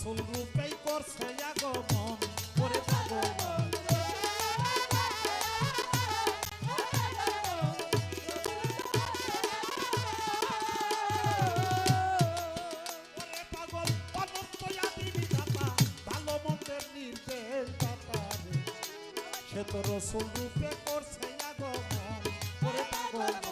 রসুল রূপেই করছে আগমন করে পাগল সে তো রসুল রূপে করছে আগমন করে পাগল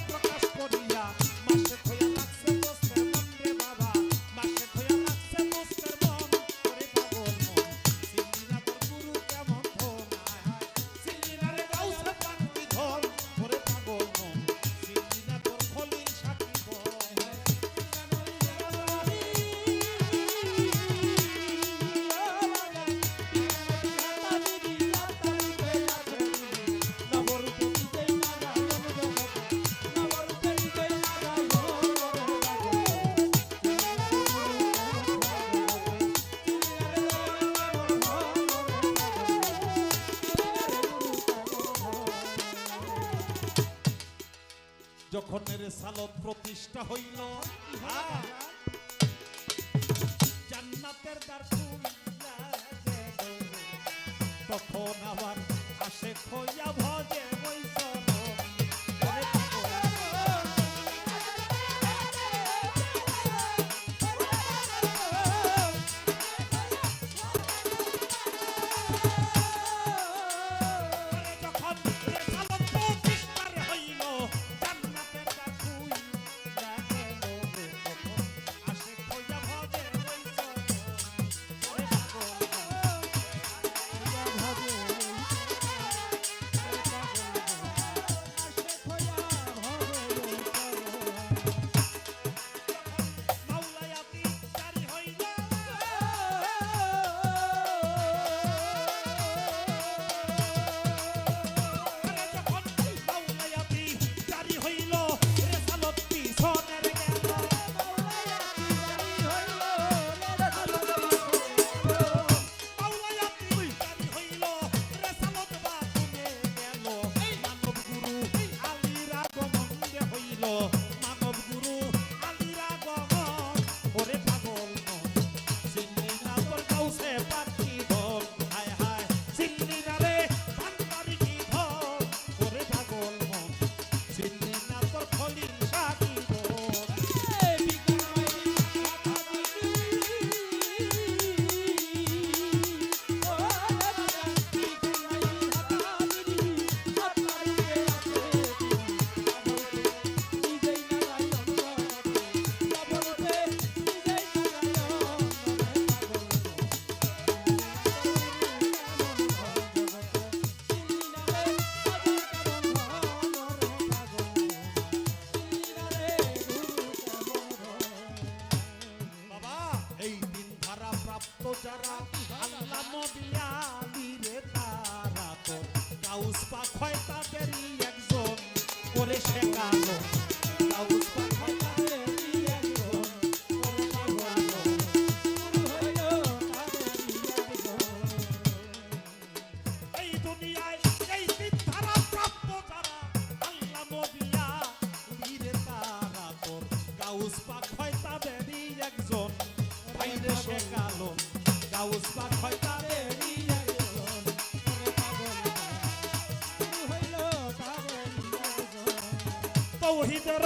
প্রকাশ করিয়া মাসে খোয়া লাগছে দোস্তের মন রে বাবা মাসে খোয়া লাগছে দোস্তের মন করে পাগল মন সিন্নিরা তোর গুরু কেমন ধন সিন্নিরা রে গাউসে পাখি ধন করে পাগল মন সিন্নিরা তোর খলিল সাকি বল যখন রিসালত প্রতিষ্ঠা হইল জান্নাতের দ্বার খুলিয়া তখন আবার আসে খোয়া ভজে ওই যারা আল্লাহ নবী আলী রে তারা তোর গাউস পাক হয় তাদেরই একজন করে শেখানো গাউস পাক হয় তাদেরই একজন করে শেখানো এই দুনিয়ায় এই তিন ধারা প্রাপ্ত যারা আল্লাহ নবী আলী রে তারা তোর গাউস পাক হয় তাদেরই একজন বাইরে শেখালো গাউস পাক হয় তাদেরই একজন তৌহিদের